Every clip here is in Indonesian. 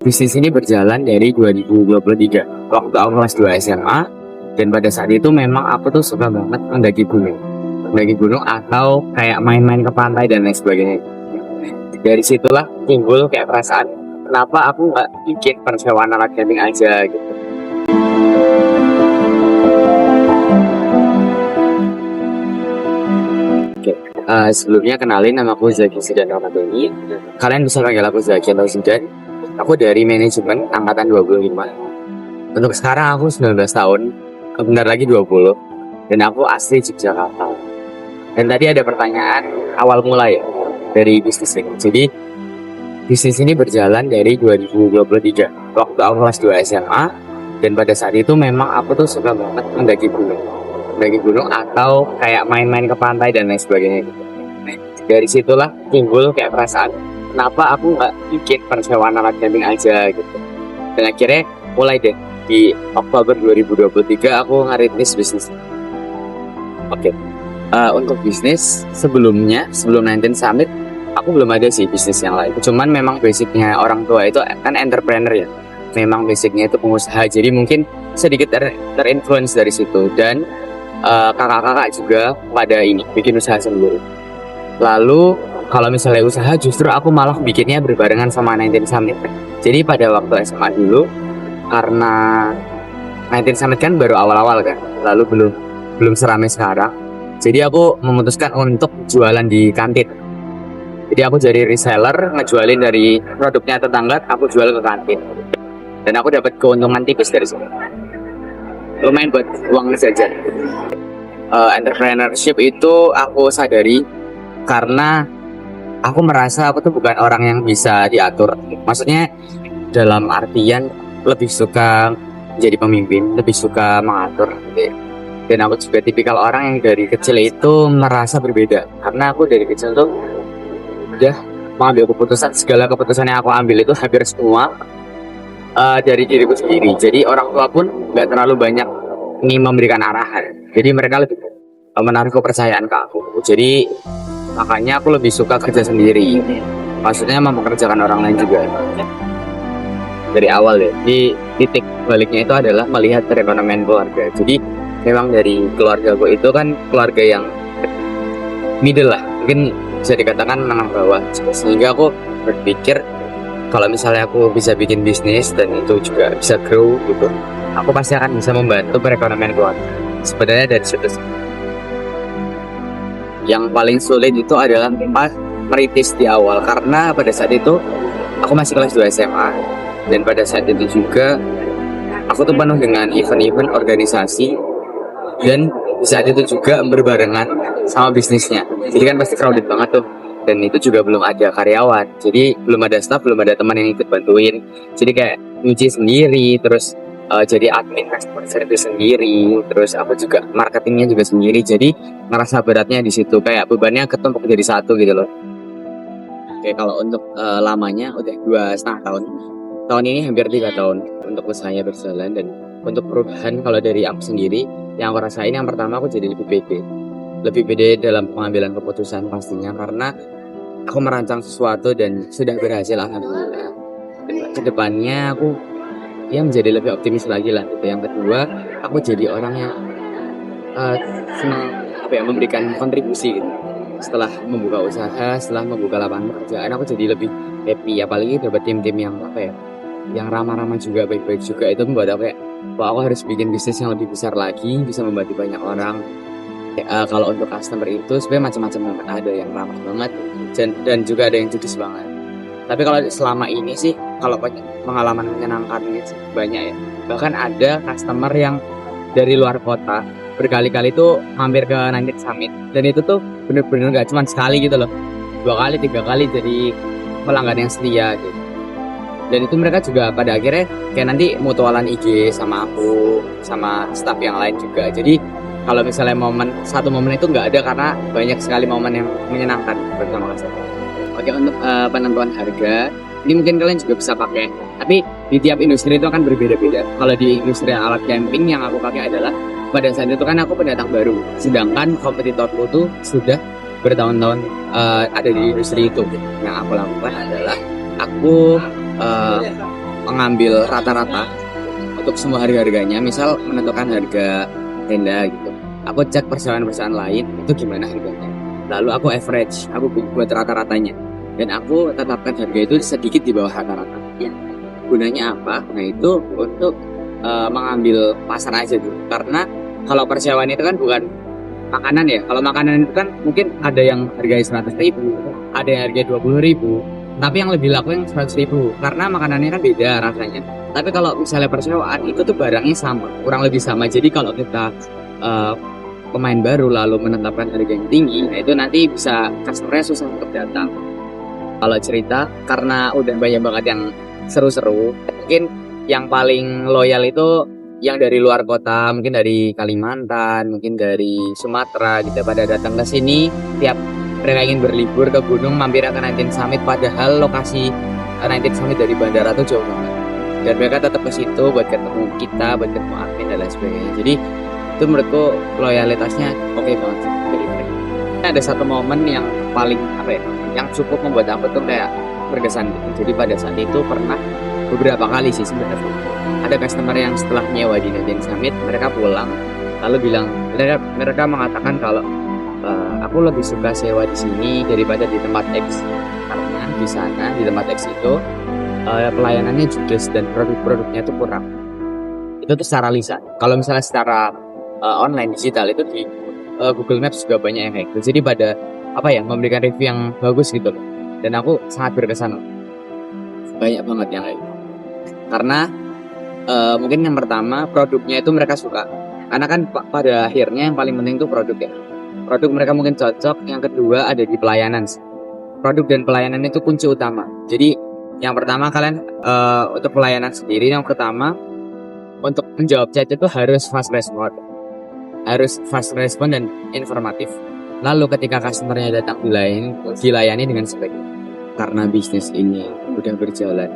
Bisnis ini berjalan dari 2023 waktu aku kelas 2 SMA, dan pada saat itu memang aku tuh suka banget mendaki gunung atau kayak main-main ke pantai dan lain sebagainya. Dari situlah timbul kayak perasaan, kenapa aku nggak bikin persewaan alat camping aja gitu. Oke, sebelumnya kenalin, nama aku Zaki Zidan Ramadhani. Kalian bisa panggil aku Zaki atau Zidan. Aku dari manajemen angkatan 25. Untuk sekarang aku 19 tahun, bentar lagi 20, dan aku asli Yogyakarta. Dan tadi ada pertanyaan awal mulai dari bisnis ini. Jadi bisnis ini berjalan dari 2023 waktu aku kelas 2 SMA, dan pada saat itu memang aku tuh suka banget mendaki gunung atau kayak main-main ke pantai dan lain sebagainya. Dari situlah timbul kayak perasaan, kenapa aku nggak bikin persewaan alat camping aja gitu. Dan akhirnya mulai deh di Oktober 2023 aku ngerintis bisnis. Oke. Untuk bisnis sebelum 19 Summit aku belum ada sih bisnis yang lain. Cuman memang basicnya orang tua itu kan entrepreneur ya. Memang basicnya itu pengusaha. Jadi mungkin sedikit terinfluence dari situ. Dan kakak-kakak juga pada ini bikin usaha sendiri. Lalu kalau misalnya usaha, justru aku malah bikinnya berbarengan sama 19 Summit. Jadi pada waktu SMA dulu, karena 19 Summit kan baru awal-awal kan, lalu belum seramai sekarang. Jadi aku memutuskan untuk jualan di kantin. Jadi aku jadi reseller, ngejualin dari produknya tetangga, aku jual ke kantin. Dan aku dapat keuntungan tipis dari sini. Lumayan buat uang jajan. Entrepreneurship itu aku sadari karena aku merasa aku tuh bukan orang yang bisa diatur. Maksudnya dalam artian lebih suka jadi pemimpin, lebih suka mengatur. Dan aku juga tipikal orang yang dari kecil itu merasa berbeda. Karena aku dari kecil tuh udah mengambil keputusan, segala keputusan yang aku ambil itu hampir semua dari diriku sendiri. Jadi orang tua pun nggak terlalu banyak ingin memberikan arahan. Jadi mereka lebih menaruh kepercayaan ke aku. Jadi makanya aku lebih suka kerja sendiri. Maksudnya mempekerjakan orang lain juga. Dari awal ya, di titik baliknya itu adalah melihat perekonomian keluarga. Jadi memang dari keluarga gue itu kan keluarga yang middle lah, mungkin bisa dikatakan menengah bawah. Sehingga aku berpikir kalau misalnya aku bisa bikin bisnis dan itu juga bisa grow gitu, aku pasti akan bisa membantu perekonomian keluarga. Sebenarnya dari situ yang paling sulit itu adalah pas merintis di awal, karena pada saat itu aku masih kelas 2 SMA, dan pada saat itu juga aku tuh penuh dengan event-event organisasi, dan di saat itu juga berbarengan sama bisnisnya. Jadi kan pasti crowded banget tuh, dan itu juga belum ada karyawan, jadi belum ada staff, belum ada teman yang ikut bantuin. Jadi kayak nyuci sendiri, terus jadi admin customer service sendiri, terus aku juga marketingnya juga sendiri. Jadi ngerasa beratnya di situ, kayak bebannya ketumpuk jadi satu gitu loh. Oke, kalau untuk lamanya udah 2,5 tahun. Tahun ini hampir 3 tahun untuk usahanya berjalan. Dan untuk perubahan kalau dari aku sendiri, yang aku rasain yang pertama, aku jadi lebih pede dalam pengambilan keputusan pastinya, karena aku merancang sesuatu dan sudah berhasil alhamdulillah. Dan kedepannya aku menjadi lebih optimis lagi lah gitu. Yang kedua, aku jadi orang yang senang memberikan kontribusi gitu. Setelah membuka usaha, setelah membuka lapangan pekerjaan, aku jadi lebih happy. Apalagi dapat tim-tim yang yang ramah-ramah juga, baik-baik juga. Itu membuat aku aku harus bikin bisnis yang lebih besar lagi, bisa membantu banyak orang. Kalau untuk customer itu sebenarnya macam-macam banget. Ada yang ramah banget dan juga ada yang judes banget. Tapi kalau selama ini sih, kalau pengalaman menyenangkannya sih banyak ya. Bahkan ada customer yang dari luar kota berkali-kali tuh mampir ke 19 Summit, dan itu tuh bener-bener gak cuma sekali gitu loh, 2 kali 3 kali jadi pelanggan yang setia gitu. Dan itu mereka juga pada akhirnya kayak nanti mutualan IG sama aku, sama staff yang lain juga. Jadi kalau misalnya satu momen itu nggak ada, karena banyak sekali momen yang menyenangkan bersama customer. Oke, untuk penentuan harga ini mungkin kalian juga bisa pakai, tapi di tiap industri itu akan berbeda-beda. Kalau di industri alat camping yang aku pakai adalah, pada saat itu kan aku pendatang baru, sedangkan kompetitorku tuh sudah bertahun-tahun ada di industri itu. Yang aku lakukan adalah aku mengambil rata-rata untuk semua harga-harganya. Misal menentukan harga tenda gitu, aku cek perjalanan-perjalanan lain itu gimana harganya, lalu aku average, aku buat rata-ratanya, dan aku tetapkan harga itu sedikit di bawah rata-rata. Ya, gunanya apa? Nah itu untuk mengambil pasar aja dulu, karena kalau persewaan itu kan bukan makanan ya. Kalau makanan itu kan mungkin ada yang harganya 100.000, ada yang harganya 20.000, tapi yang lebih laku yang 100.000 karena makanannya kan beda rasanya. Tapi kalau misalnya persewaan itu tuh barangnya sama, kurang lebih sama. Jadi kalau kita pemain baru lalu menetapkan harga yang tinggi, nah itu nanti bisa customer susah untuk datang. Kalau cerita, karena udah banyak banget yang seru-seru, mungkin yang paling loyal itu yang dari luar kota, mungkin dari Kalimantan, mungkin dari Sumatera gitu, pada datang ke sini tiap mereka ingin berlibur ke gunung, mampir ke 19 Summit, padahal lokasi 19 Summit dari bandara tuh jauh banget, dan mereka tetap ke situ buat ketemu kita, buat ketemu admin dan lain sebagainya. Jadi itu menurutku loyalitasnya oke banget sih dari mereka. Ada satu momen yang paling yang cukup membuat aku tuh kayak berkesan gitu. Jadi pada saat itu pernah beberapa kali sih sebenarnya ada customer yang setelah nyewa di Nadian Summit, mereka pulang lalu bilang, mereka mengatakan kalau aku lebih suka sewa di sini daripada di tempat X, karena di sana di tempat X itu pelayanannya judes dan produk-produknya itu kurang. Itu tuh secara lisan. Kalau misalnya secara online digital itu di Google Maps juga banyak yang kayak gitu. Jadi pada memberikan review yang bagus gitu loh. Dan aku sangat berkesan. Banyak banget yang kayak gitu. Karena mungkin yang pertama produknya itu mereka suka. Karena kan pada akhirnya yang paling penting itu produk ya. Produk mereka mungkin cocok. Yang kedua ada di pelayanan. Produk dan pelayanan itu kunci utama. Jadi yang pertama kalian untuk pelayanan sendiri, yang pertama untuk menjawab chat itu harus fast respon dan informatif. Lalu ketika customernya datang dilayani dengan sebaik. Karena bisnis ini udah berjalan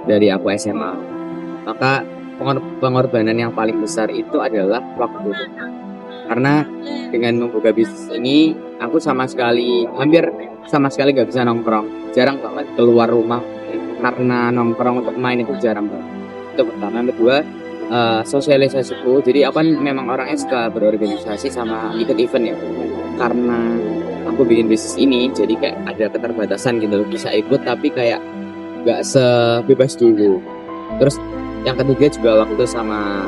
dari aku SMA, maka pengorbanan yang paling besar itu adalah waktu. Karena dengan membuka bisnis ini, aku hampir sama sekali gak bisa nongkrong, jarang banget keluar rumah karena nongkrong untuk main itu jarang banget. Itu pertama. Yang kedua, sosialisasiku, jadi aku kan memang orangnya suka berorganisasi sama ikut event ya. Karena aku bikin bisnis ini, jadi kayak ada keterbatasan gitu, bisa ikut tapi kayak gak sebebas dulu. Terus yang ketiga juga waktu sama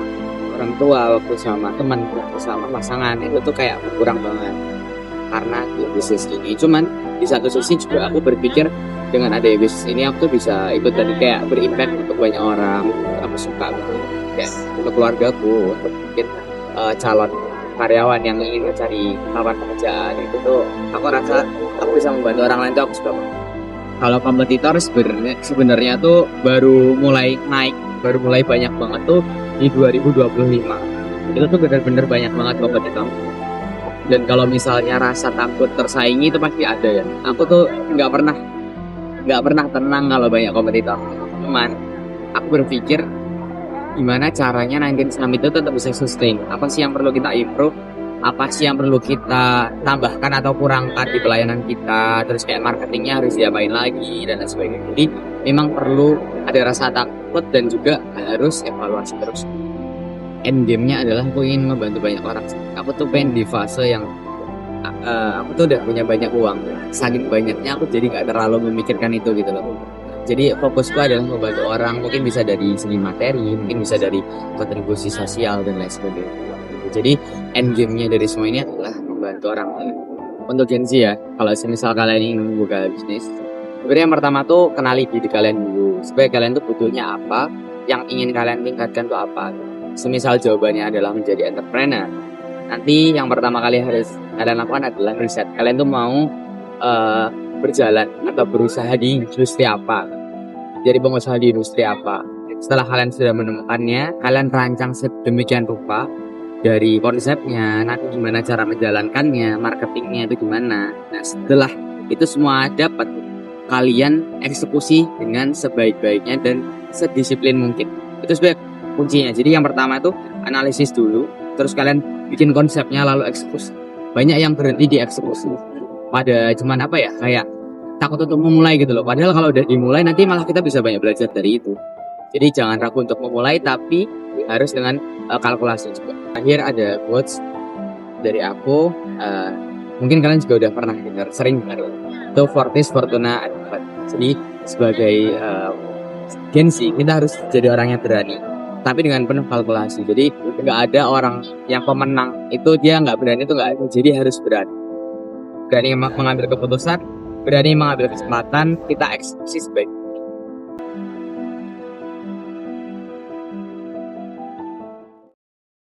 orang tua, waktu sama teman, waktu sama pasangan itu tuh kayak berkurang banget karena bisnis ini. Cuman di satu sisi juga aku berpikir dengan ada bisnis ini aku tuh bisa ikut tadi kayak berimpact untuk banyak orang. Aku suka banget ya, untuk keluargaku, untuk mungkin calon karyawan yang ingin mencari lapangan pekerjaan, itu tuh aku rasa aku bisa membantu orang lain tuh aku suka banget. Kalau kompetitor sebenarnya tuh baru mulai banyak banget tuh di 2025. Itu tuh benar-benar banyak banget kompetitor. Dan kalau misalnya rasa takut tersaingi itu pasti ada ya. Aku tuh nggak pernah tenang kalau banyak kompetitor. Cuman aku berpikir gimana caranya 19 Summit itu tetap bisa sustain. Apa sih yang perlu kita improve? Apa sih yang perlu kita tambahkan atau kurangkan di pelayanan kita? Terus kayak marketingnya harus diapain lagi dan lain sebagainya. Jadi memang perlu ada rasa takut dan juga harus evaluasi terus. Endgame-nya adalah aku ingin membantu banyak orang. Aku tuh pengen di fase yang aku tuh udah punya banyak uang. Saking banyaknya aku jadi gak terlalu memikirkan itu gitu loh. Jadi fokusku adalah membantu orang, mungkin bisa dari segi materi, mungkin bisa dari kontribusi sosial dan lain sebagainya. Jadi endgame-nya dari semua ini adalah membantu orang. Untuk Gen Z ya, kalau misal kalian ingin membuka bisnis, sebenarnya yang pertama tuh kenali diri kalian dulu, supaya kalian tuh butuhnya apa, yang ingin kalian tingkatkan tuh apa. Semisal jawabannya adalah menjadi entrepreneur, nanti yang pertama kali harus kalian lakukan adalah riset. Kalian tuh mau berjalan atau berusaha di industri apa, jadi pengusaha di industri apa. Setelah kalian sudah menemukannya, kalian rancang sedemikian rupa dari konsepnya, nanti gimana cara menjalankannya, marketingnya itu gimana. Nah setelah itu semua dapat, kalian eksekusi dengan sebaik-baiknya dan sedisiplin mungkin. Itu sebagai kuncinya. Jadi yang pertama itu analisis dulu, terus kalian bikin konsepnya lalu eksekusi. Banyak yang berhenti di eksekusi pada cuman kayak takut untuk memulai gitu loh. Padahal kalau udah dimulai nanti malah kita bisa banyak belajar dari itu. Jadi jangan ragu untuk memulai, tapi harus dengan kalkulasi juga. Akhir ada quotes dari aku, mungkin kalian juga udah pernah dengar, sering dengar itu Fortis Fortuna Advat. Jadi sebagai Gen Z kita harus jadi orang yang berani, tapi dengan penuh kalkulasi. Jadi nggak ada orang yang pemenang itu dia nggak berani, itu nggak ada. Jadi harus berani mengambil keputusan, berani mengambil kesempatan, kita eksekusi sebaik